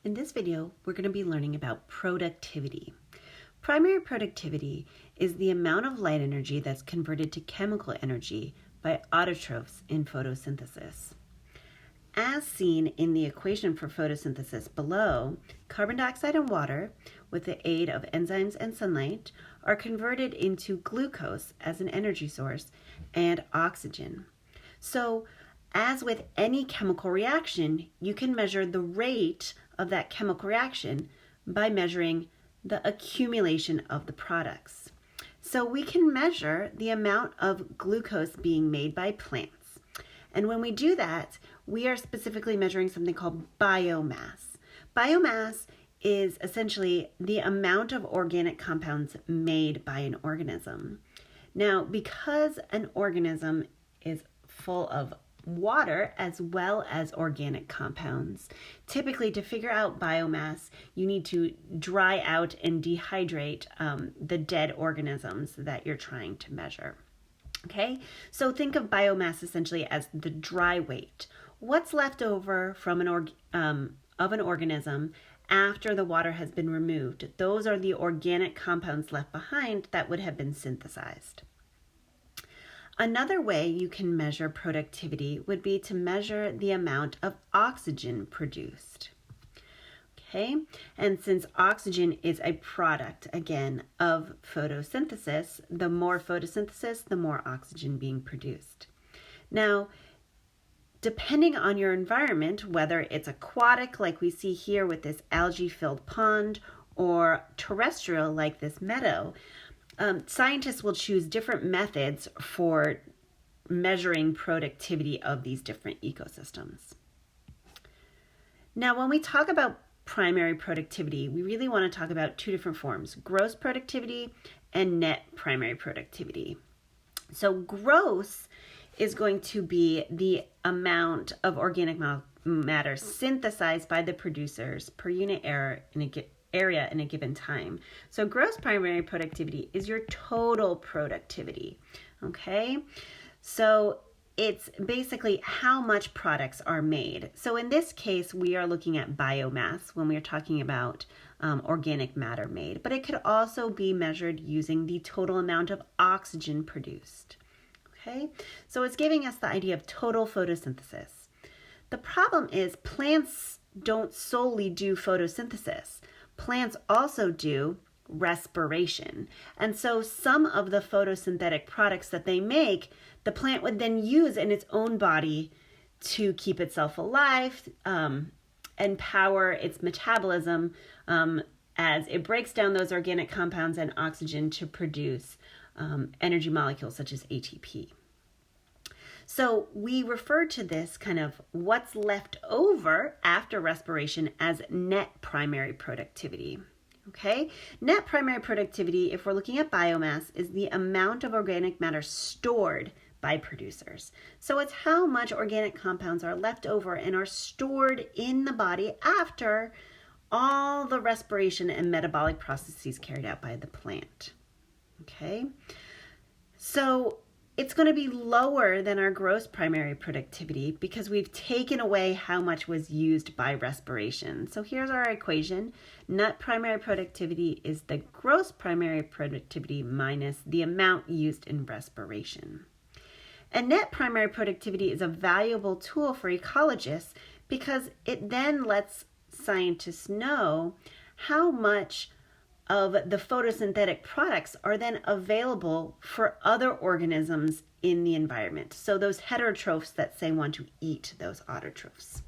In this video, we're going to be learning about productivity. Primary productivity is the amount of light energy that's converted to chemical energy by autotrophs in photosynthesis. As seen in the equation for photosynthesis below, carbon dioxide and water, with the aid of enzymes and sunlight, are converted into glucose as an energy source and oxygen. So, as with any chemical reaction, you can measure the rate of that chemical reaction by measuring the accumulation of the products. So we can measure the amount of glucose being made by plants. And when we do that, we are specifically measuring something called biomass. Biomass is essentially the amount of organic compounds made by an organism. Now, because an organism is full of water as well as organic compounds, typically to figure out biomass, you need to dry out and dehydrate the dead organisms that you're trying to measure. Okay, so think of biomass essentially as the dry weight. What's left over from an organism after the water has been removed? Those are the organic compounds left behind that would have been synthesized. Another way you can measure productivity would be to measure the amount of oxygen produced. Okay, and since oxygen is a product, again, of photosynthesis, the more photosynthesis, the more oxygen being produced. Now, depending on your environment, whether it's aquatic like we see here with this algae-filled pond, or terrestrial like this meadow, scientists will choose different methods for measuring productivity of these different ecosystems. Now, when we talk about primary productivity, we really want to talk about two different forms: gross productivity and net primary productivity. So gross is going to be the amount of organic matter synthesized by the producers per unit area in a given time. So gross primary productivity is your total productivity, okay? So it's basically how much products are made. So in this case, we are looking at biomass when we're talking about organic matter made, but it could also be measured using the total amount of oxygen produced, okay? So it's giving us the idea of total photosynthesis. The problem is plants don't solely do photosynthesis. Plants also do respiration. And so some of the photosynthetic products that they make, the plant would then use in its own body to keep itself alive and power its metabolism as it breaks down those organic compounds and oxygen to produce energy molecules such as ATP. So we refer to this kind of what's left over after respiration as net primary productivity. Okay? Net primary productivity, if we're looking at biomass, is the amount of organic matter stored by producers. So it's how much organic compounds are left over and are stored in the body after all the respiration and metabolic processes carried out by the plant. Okay? So it's going to be lower than our gross primary productivity because we've taken away how much was used by respiration. So here's our equation. Net primary productivity is the gross primary productivity minus the amount used in respiration. And net primary productivity is a valuable tool for ecologists because it then lets scientists know how much of the photosynthetic products are then available for other organisms in the environment. So those heterotrophs that say want to eat those autotrophs.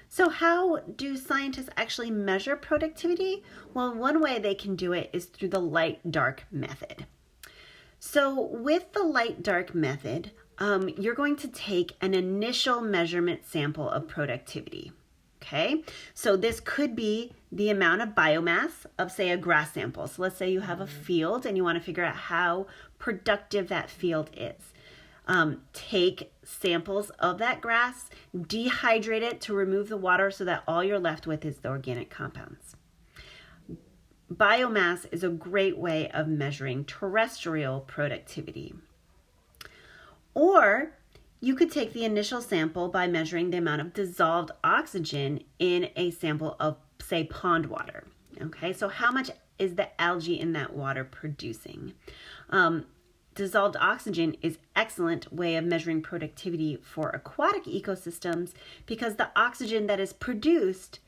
So how do scientists actually measure productivity? Well, one way they can do it is through the light-dark method. So with the light-dark method, you're going to take an initial measurement sample of productivity. Okay, so this could be the amount of biomass of, say, a grass sample. So let's say you have a field and you want to figure out how productive that field is. Take samples of that grass, dehydrate it to remove the water so that all you're left with is the organic compounds. Biomass is a great way of measuring terrestrial productivity. Or you could take the initial sample by measuring the amount of dissolved oxygen in a sample of, say, pond water. Okay, so how much is the algae in that water producing? Dissolved oxygen is an excellent way of measuring productivity for aquatic ecosystems because the oxygen that is produced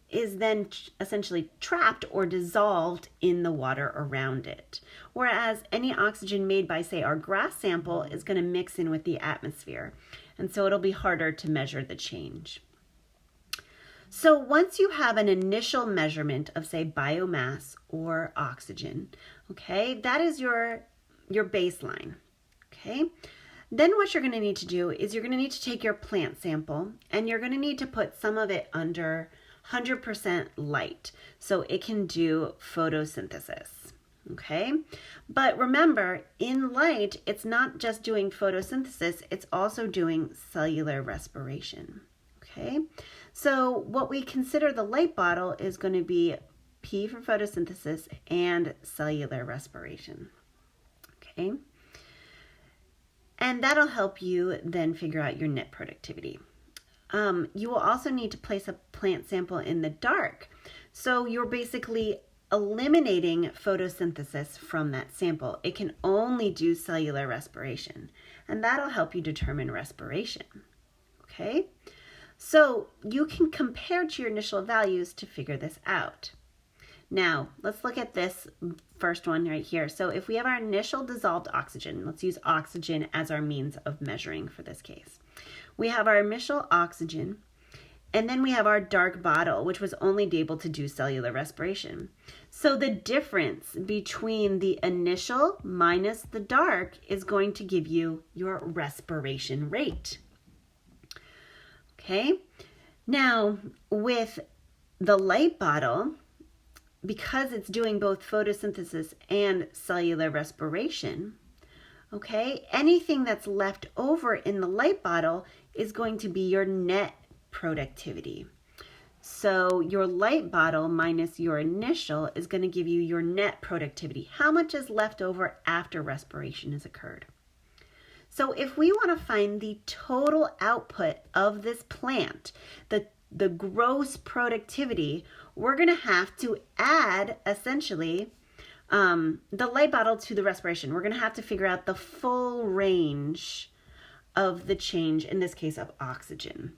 is then essentially trapped or dissolved in the water around it. Whereas any oxygen made by, say, our grass sample is going to mix in with the atmosphere. And so it'll be harder to measure the change. So once you have an initial measurement of, say, biomass or oxygen, okay, that is your baseline, okay? Then what you're going to need to do is you're going to need to take your plant sample and you're going to need to put some of it under 100% light so it can do photosynthesis, okay? But remember, in light, it's not just doing photosynthesis, it's also doing cellular respiration, okay? So what we consider the light bottle is going to be P for photosynthesis and cellular respiration, okay? And that'll help you then figure out your net productivity. You will also need to place a plant sample in the dark. So you're basically eliminating photosynthesis from that sample. It can only do cellular respiration, and that'll help you determine respiration. Okay? So you can compare to your initial values to figure this out. Now, let's look at this first one right here. So if we have our initial dissolved oxygen, let's use oxygen as our means of measuring for this case. We have our initial oxygen, and then we have our dark bottle, which was only able to do cellular respiration. So the difference between the initial minus the dark is going to give you your respiration rate. Okay, now with the light bottle, because it's doing both photosynthesis and cellular respiration, okay, anything that's left over in the light bottle is going to be your net productivity. So your light bottle minus your initial is going to give you your net productivity. How much is left over after respiration has occurred? So if we want to find the total output of this plant, the gross productivity, we're going to have to add essentially the light bottle to the respiration. We're going to have to figure out the full range of the change, in this case of oxygen.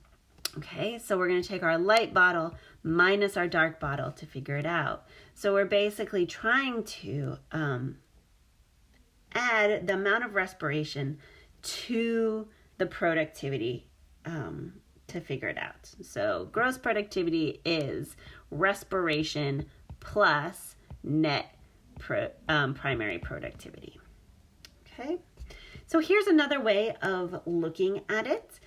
Okay, so we're going to take our light bottle minus our dark bottle to figure it out. So we're basically trying to add the amount of respiration to the productivity to figure it out. So gross productivity is respiration plus net primary productivity. Okay, so here's another way of looking at it.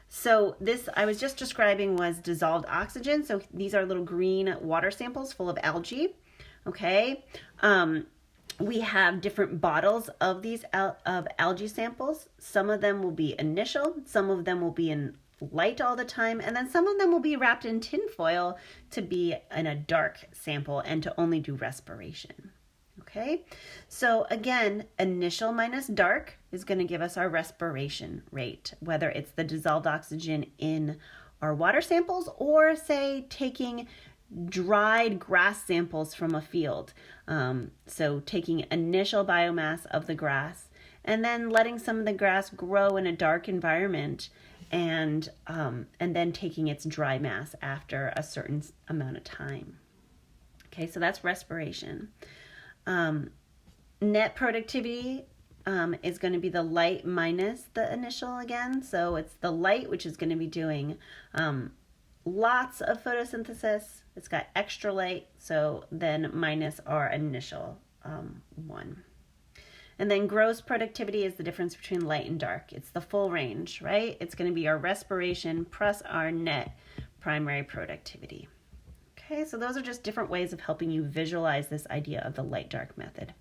So this I was just describing was dissolved oxygen. So these are little green water samples full of algae. Okay, we have different bottles of these of algae samples. Some of them will be initial, some of them will be in light all the time, and then some of them will be wrapped in tin foil to be in a dark sample and to only do respiration. Okay, so again, initial minus dark is going to give us our respiration rate, whether it's the dissolved oxygen in our water samples or, say, taking dried grass samples from a field. So taking initial biomass of the grass and then letting some of the grass grow in a dark environment and then taking its dry mass after a certain amount of time. Okay, so that's respiration. Net productivity is going to be the light minus the initial again. So it's the light, which is going to be doing lots of photosynthesis. It's got extra light, so then minus our initial one. And then gross productivity is the difference between light and dark. It's the full range, right? It's going to be our respiration plus our net primary productivity. Okay, so those are just different ways of helping you visualize this idea of the light-dark method.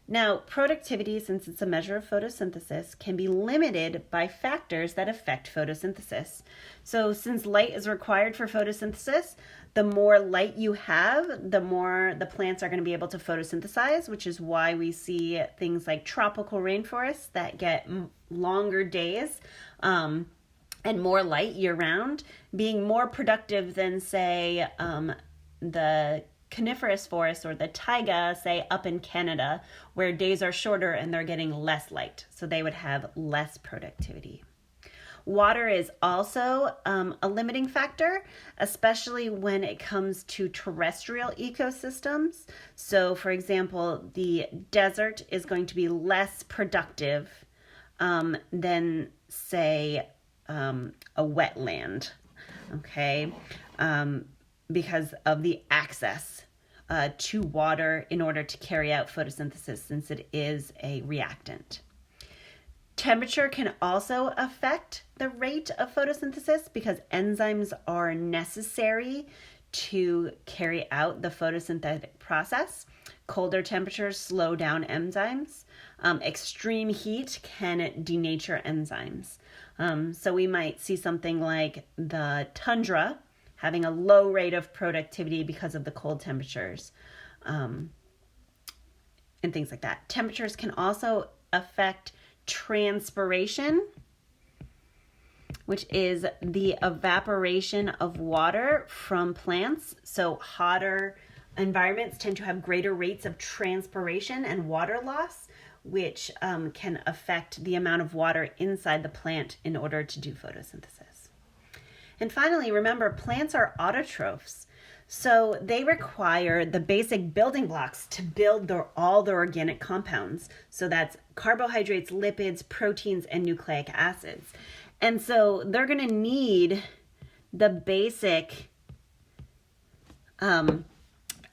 Now, productivity, since it's a measure of photosynthesis, can be limited by factors that affect photosynthesis. So, since light is required for photosynthesis, the more light you have, the more the plants are going to be able to photosynthesize, which is why we see things like tropical rainforests that get longer days and more light year-round, being more productive than, say, the coniferous forest or the taiga, say up in Canada, where days are shorter and they're getting less light, so they would have less productivity. Water is also a limiting factor, especially when it comes to terrestrial ecosystems. So, for example, the desert is going to be less productive than, say, a wetland, okay? Because of the access to water in order to carry out photosynthesis, since it is a reactant. Temperature can also affect the rate of photosynthesis because enzymes are necessary to carry out the photosynthetic process. Colder temperatures slow down enzymes. Extreme heat can denature enzymes. So we might see something like the tundra having a low rate of productivity because of the cold temperatures and things like that. Temperatures can also affect transpiration, which is the evaporation of water from plants. So hotter environments tend to have greater rates of transpiration and water loss, which can affect the amount of water inside the plant in order to do photosynthesis. And finally, remember, plants are autotrophs. So they require the basic building blocks to build all their organic compounds. So that's carbohydrates, lipids, proteins, and nucleic acids. And so they're going to need the basic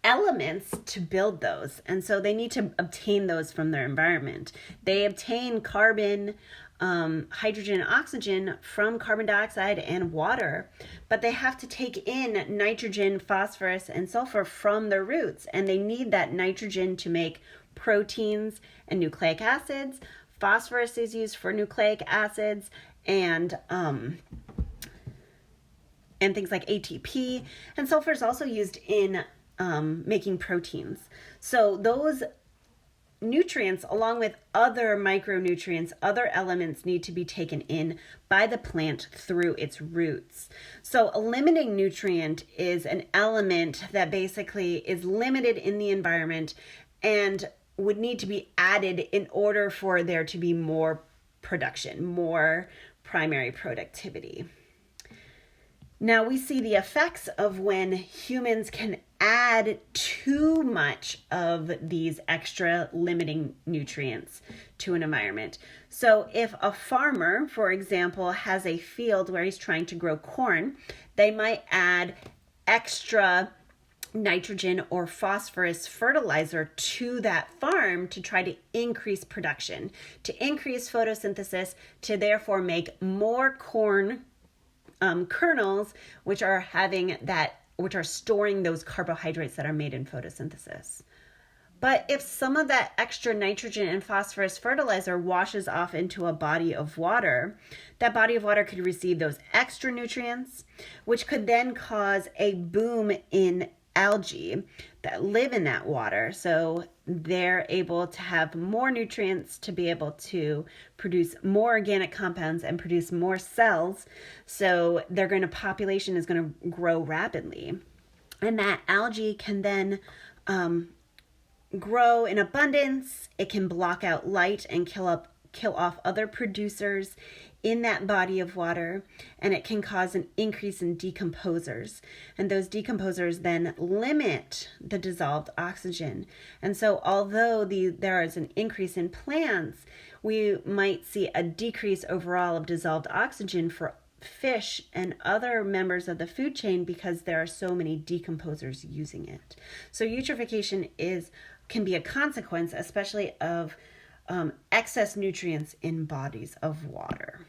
elements to build those. And so they need to obtain those from their environment. They obtain carbon, hydrogen and oxygen from carbon dioxide and water, but they have to take in nitrogen, phosphorus, and sulfur from their roots, and they need that nitrogen to make proteins and nucleic acids. Phosphorus is used for nucleic acids and things like ATP, and sulfur is also used in making proteins. So those nutrients, along with other micronutrients, other elements, need to be taken in by the plant through its roots. So a limiting nutrient is an element that basically is limited in the environment and would need to be added in order for there to be more production, more primary productivity. Now we see the effects of when humans can add too much of these extra limiting nutrients to an environment. So if a farmer, for example, has a field where he's trying to grow corn, they might add extra nitrogen or phosphorus fertilizer to that farm to try to increase production, to increase photosynthesis, to therefore make more corn kernels, which are storing those carbohydrates that are made in photosynthesis. But if some of that extra nitrogen and phosphorus fertilizer washes off into a body of water, that body of water could receive those extra nutrients, which could then cause a boom in algae that live in that water. So they're able to have more nutrients to be able to produce more organic compounds and produce more cells. So population is going to grow rapidly. And that algae can then grow in abundance. It can block out light and kill off other producers in that body of water, and it can cause an increase in decomposers. And those decomposers then limit the dissolved oxygen. And so although there is an increase in plants, we might see a decrease overall of dissolved oxygen for fish and other members of the food chain because there are so many decomposers using it. So eutrophication can be a consequence, especially of excess nutrients in bodies of water.